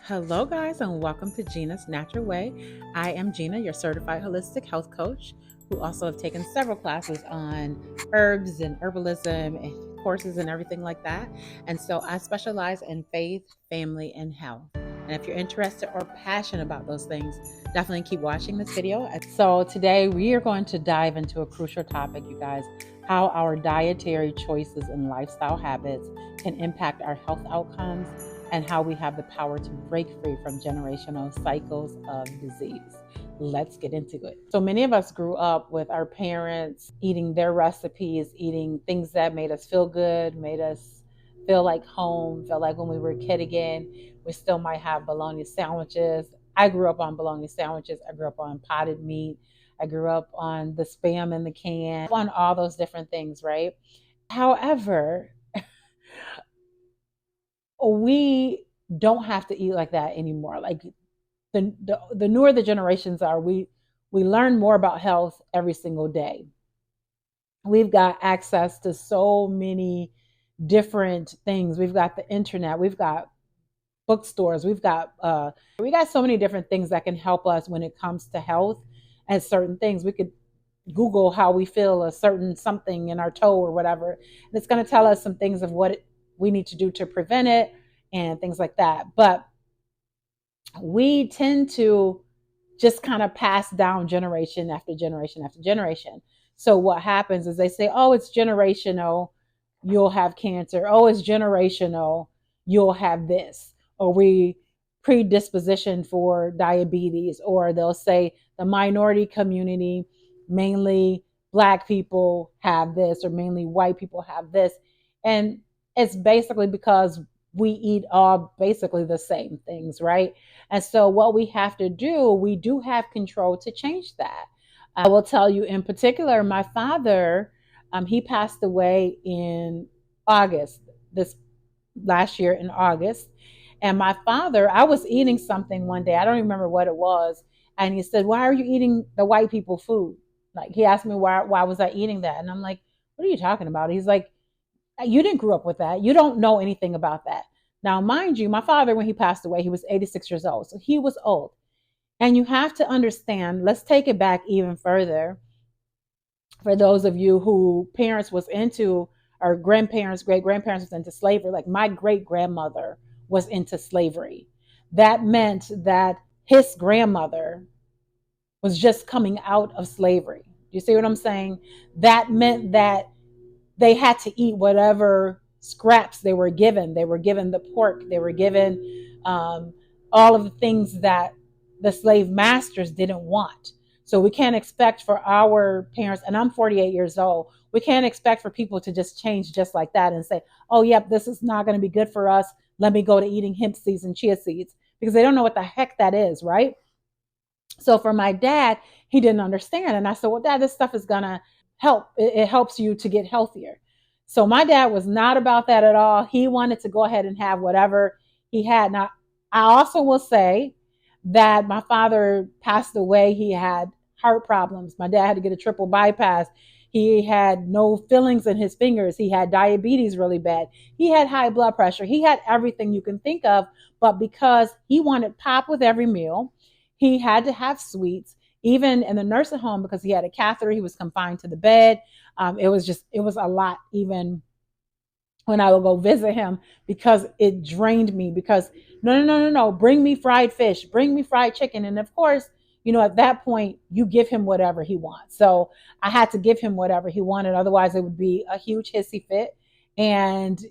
Hello, guys, and welcome to Gina's Natural Way. I am Gina, your certified holistic health coach, who also have taken several classes on herbs and herbalism and courses and everything like that. And so I specialize in faith, family, and health. And if you're interested or passionate about those things, definitely keep watching this video. So today we are going to dive into a crucial topic, you guys, how our dietary choices and lifestyle habits can impact our health outcomes and how we have the power to break free from generational cycles of disease. Let's get into it. So many of us grew up with our parents eating their recipes, eating things that made us feel good, made us feel like home, felt like when we were a kid again. We still might have bologna sandwiches. I grew up on bologna sandwiches. I grew up on potted meat. I grew up on the Spam in the can, on all those different things, right? However, we don't have to eat like that anymore. Like the newer the generations are, we learn more about health every single day. We've got access to so many different things. We've got the internet. We've got bookstores. We got so many different things that can help us when it comes to health and certain things. We could Google how we feel a certain something in our toe or whatever. And it's going to tell us some things of we need to do to prevent it and things like that. But we tend to just kind of pass down generation after generation after generation. So what happens is they say, oh, it's generational, you'll have cancer. Oh, it's generational, you'll have this. Or we predisposition for diabetes, or they'll say the minority community, mainly Black people, have this, or mainly white people have this. And it's basically because we eat all basically the same things, right? And so, what we have to do, we do have control to change that. I will tell you in particular, my father, he passed away in August, this last year in August. And my father, I was eating something one day, I don't even remember what it was. And he said, why are you eating the white people food? Like, he asked me why was I eating that? And I'm like, what are you talking about? He's like, you didn't grow up with that. You don't know anything about that. Now, mind you, my father, when he passed away, he was 86 years old. So he was old. And you have to understand, let's take it back even further. For those of you who parents was into, or grandparents, great grandparents was into slavery, like my great grandmother was into slavery. That meant that his grandmother was just coming out of slavery. You see what I'm saying? That meant that they had to eat whatever scraps they were given. They were given the pork. They were given all of the things that the slave masters didn't want. So we can't expect for our parents, and I'm 48 years old, we can't expect for people to just change just like that and say, oh, yep, this is not going to be good for us. Let me go to eating hemp seeds and chia seeds, because they don't know what the heck that is, right? So for my dad, he didn't understand. And I said, well, Dad, this stuff is going to help. It helps you to get healthier. So my dad was not about that at all. He wanted to go ahead and have whatever he had. Now, I also will say that my father passed away. He had heart problems. My dad had to get a triple bypass. He had no fillings in his fingers. He had diabetes really bad. He had high blood pressure. He had everything you can think of. But because he wanted pop with every meal, he had to have sweets. Even in the nursing home, because he had a catheter, he was confined to the bed. It was a lot, even when I would go visit him, because it drained me. Because no, bring me fried fish, bring me fried chicken. And of course, at that point, you give him whatever he wants. So I had to give him whatever he wanted. Otherwise, it would be a huge hissy fit. And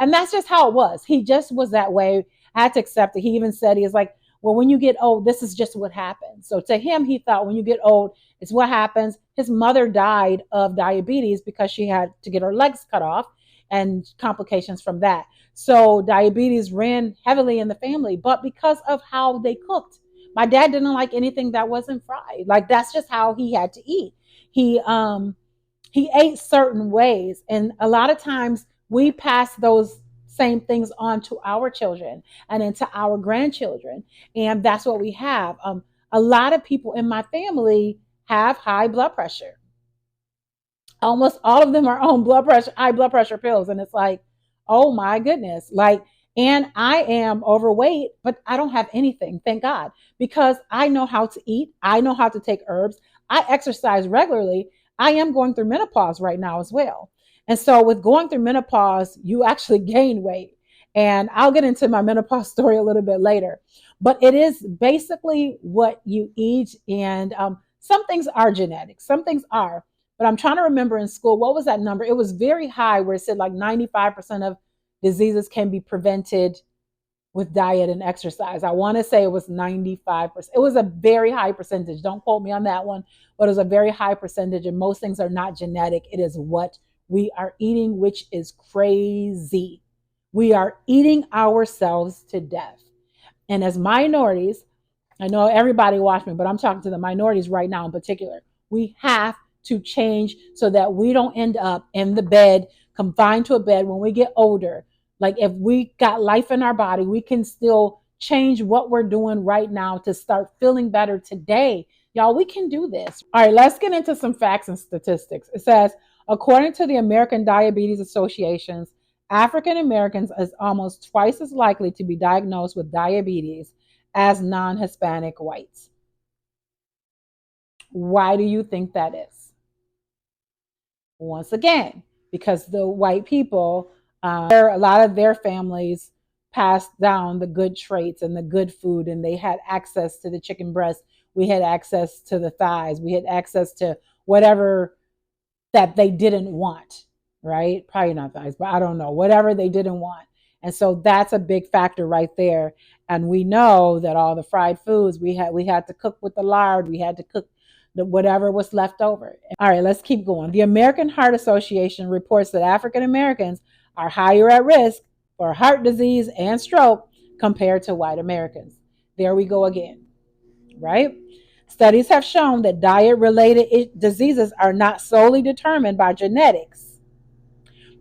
that's just how it was. He just was that way. I had to accept it. He even said, he was like, well, when you get old, this is just what happens. So to him, he thought when you get old, it's what happens. His mother died of diabetes because she had to get her legs cut off and complications from that. So diabetes ran heavily in the family, but because of how they cooked. My dad didn't like anything that wasn't fried. Like, that's just how he had to eat. He ate certain ways, and a lot of times we pass those same things on to our children and into our grandchildren, and that's what we have. A lot of people in my family have high blood pressure. Almost all of them are on high blood pressure pills, and it's like, oh my goodness. Like, And I am overweight, but I don't have anything, thank God, because I know how to eat. I know how to take herbs. I exercise regularly. I am going through menopause right now as well. And so, with going through menopause, you actually gain weight. And I'll get into my menopause story a little bit later. But it is basically what you eat. And some things are genetic, some things are. But I'm trying to remember in school, what was that number? It was very high, where it said like 95% of diseases can be prevented with diet and exercise. I want to say it was 95%. It was a very high percentage. Don't quote me on that one, but it was a very high percentage. And most things are not genetic. It is what we are eating, which is crazy. We are eating ourselves to death. And as minorities, I know everybody watch me, but I'm talking to the minorities right now in particular. We have to change so that we don't end up in the bed, confined to a bed when we get older. Like if we got life in our body, we can still change what we're doing right now to start feeling better today. Y'all, we can do this. All right, let's get into some facts and statistics. It says, according to the American Diabetes Association's, African Americans is almost twice as likely to be diagnosed with diabetes as non Hispanic whites. Why do you think that is? Once again, because the white people, a lot of their families passed down the good traits and the good food, and they had access to the chicken breast. We had access to the thighs. We had access to whatever that they didn't want, right? Probably not thighs, but I don't know, whatever they didn't want. And so that's a big factor right there. And we know that all the fried foods we had to cook with the lard, we had to cook whatever was left over. All right, let's keep going. The American Heart Association reports that African Americans are higher at risk for heart disease and stroke compared to white Americans. There we go again, right? Studies have shown that diet related diseases are not solely determined by genetics,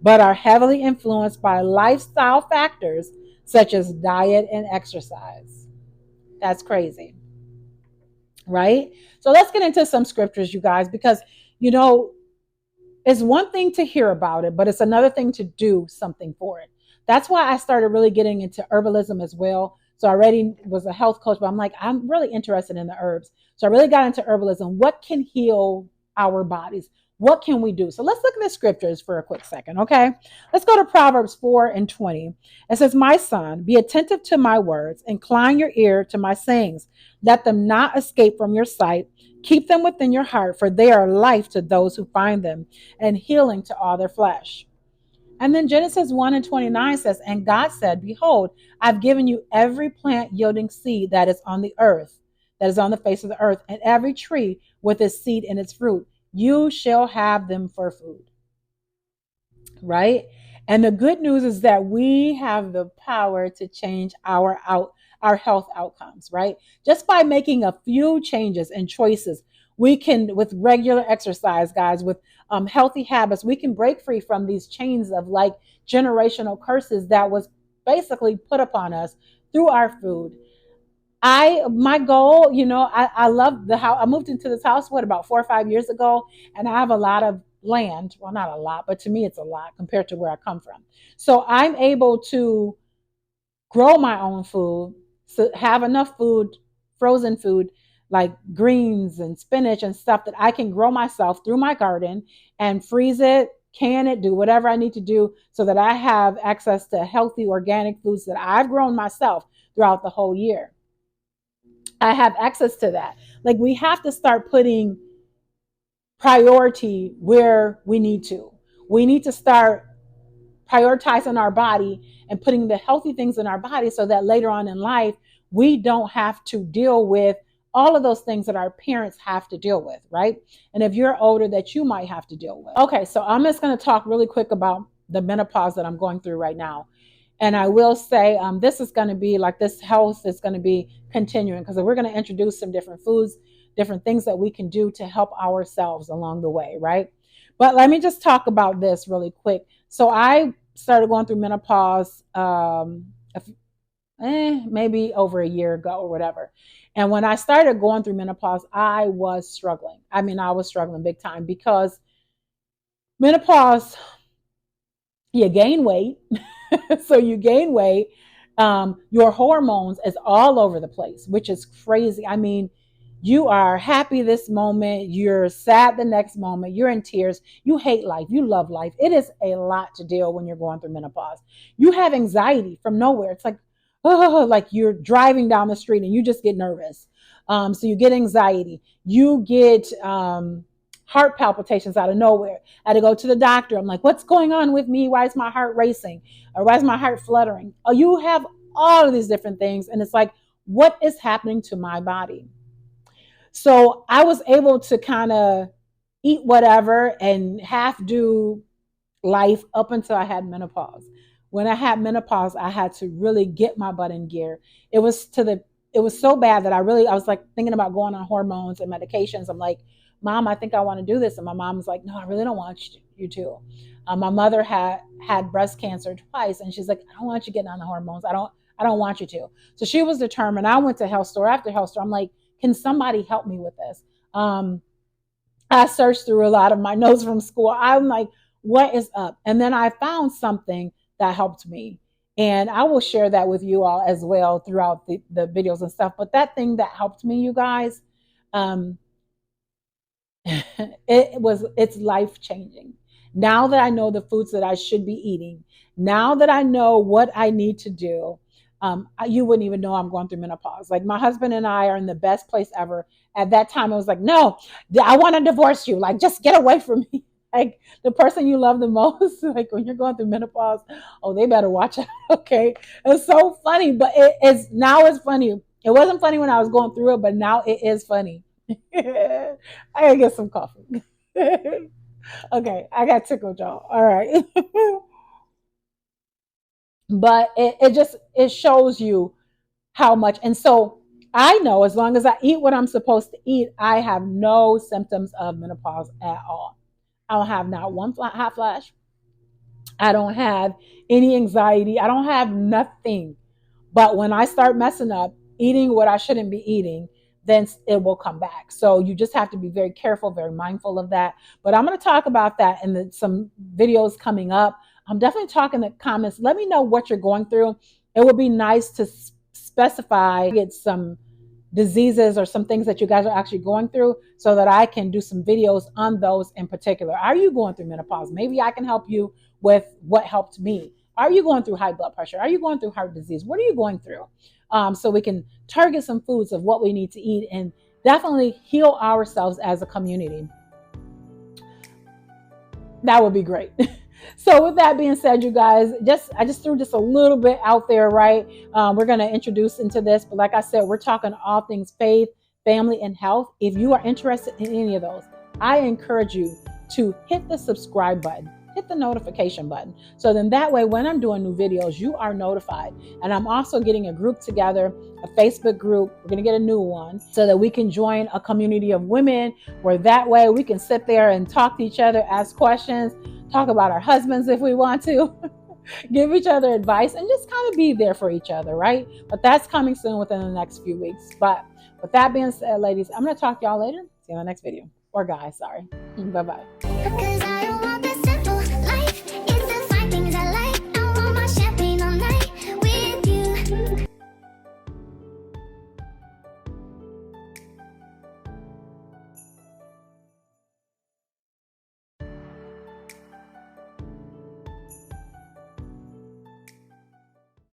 but are heavily influenced by lifestyle factors such as diet and exercise. That's crazy, right? So let's get into some scriptures, you guys, because, you know, it's one thing to hear about it, but it's another thing to do something for it. That's why I started really getting into herbalism as well. So I already was a health coach, but I'm like, I'm really interested in the herbs. So I really got into herbalism. What can heal our bodies? What can we do? So let's look at the scriptures for a quick second, okay? Let's go to Proverbs 4:20. It says, my son, be attentive to my words, incline your ear to my sayings. Let them not escape from your sight. Keep them within your heart, for they are life to those who find them and healing to all their flesh. And then Genesis 1:29 says, and God said, behold, I've given you every plant yielding seed that is on the earth, that is on the face of the earth, and every tree with its seed in its fruit. You shall have them for food. Right? And the good news is that we have the power to change our health outcomes, right? Just by making a few changes and choices, we can, with regular exercise, guys, with healthy habits, we can break free from these chains of like generational curses that was basically put upon us through our food. My goal, I love the house. I moved into this house, about 4 or 5 years ago, and I have a lot of land. Well, not a lot, but to me, it's a lot compared to where I come from. So I'm able to grow my own food, so have enough food, frozen food, like greens and spinach and stuff that I can grow myself through my garden and freeze it, can it, do whatever I need to do so that I have access to healthy organic foods that I've grown myself throughout the whole year. I have access to that. Like we have to start putting priority where we need to. We need to start prioritizing our body and putting the healthy things in our body so that later on in life, we don't have to deal with all of those things that our parents have to deal with, right? And if you're older, that you might have to deal with. Okay, so I'm just going to talk really quick about the menopause that I'm going through right now. And I will say this is going to be like this health is going to be continuing because we're going to introduce some different foods, different things that we can do to help ourselves along the way, right? But let me just talk about this really quick. So I started going through menopause maybe over a year ago or whatever. And when I started going through menopause, I was struggling. I mean, I was struggling big time because menopause, you gain weight. So you gain weight. Your hormones is all over the place, which is crazy. I mean, you are happy this moment, you're sad the next moment, you're in tears, you hate life, you love life. It is a lot to deal when you're going through menopause. You have anxiety from nowhere. It's like, oh, like you're driving down the street and you just get nervous. So you get anxiety, you get heart palpitations out of nowhere. I had to go to the doctor. I'm like, what's going on with me? Why is my heart racing? Or why is my heart fluttering? Oh, you have all of these different things. And it's like, what is happening to my body? So I was able to kind of eat whatever and half do life up until I had menopause. When I had menopause, I had to really get my butt in gear. It was to the it was so bad that I was like thinking about going on hormones and medications. I'm like, Mom, I think I want to do this. And my mom was like, no, I really don't want you to. My mother had breast cancer twice, and she's like, I don't want you getting on the hormones. I don't want you to. So she was determined. I went to health store after health store. I'm like, can somebody help me with this? I searched through a lot of my notes from school. I'm like, what is up? And then I found something that helped me. And I will share that with you all as well throughout the videos and stuff. But that thing that helped me, you guys, um, it's life changing. Now that I know the foods that I should be eating, now that I know what I need to do, you wouldn't even know I'm going through menopause. Like my husband and I are in the best place ever. At that time, I was like, no, I want to divorce you. Like, just get away from me. Like the person you love the most, like when you're going through menopause, oh, they better watch out. Okay. It's so funny, but it's funny. It wasn't funny when I was going through it, but now it is funny. I gotta get some coffee. Okay, I got tickled, y'all. All right. But it shows you how much. And so I know as long as I eat what I'm supposed to eat, I have no symptoms of menopause at all. I don't have not one hot flash. I don't have any anxiety. I don't have nothing. But when I start messing up, eating what I shouldn't be eating, then it will come back. So you just have to be very careful, very mindful of that. But I'm going to talk about that in some videos coming up. I'm definitely talking in the comments. Let me know what you're going through. It would be nice to specify, get some diseases or some things that you guys are actually going through so that I can do some videos on those in particular. Are you going through menopause? Maybe I can help you with what helped me. Are you going through high blood pressure? Are you going through heart disease? What are you going through? So we can target some foods of what we need to eat and definitely heal ourselves as a community. That would be great. So with that being said, you guys, I just threw just a little bit out there, right? We're going to introduce into this, but like I said, we're talking all things faith, family, and health. If you are interested in any of those, I encourage you to hit the subscribe button, hit the notification button. So then that way, when I'm doing new videos, you are notified. And I'm also getting a group together, a Facebook group. We're going to get a new one so that we can join a community of women where that way we can sit there and talk to each other, ask questions, talk about our husbands if we want to, give each other advice, and just kind of be there for each other, right? But that's coming soon within the next few weeks. But with that being said, ladies, I'm going to talk to y'all later. See you in the next video. Or guys, sorry. Bye-bye.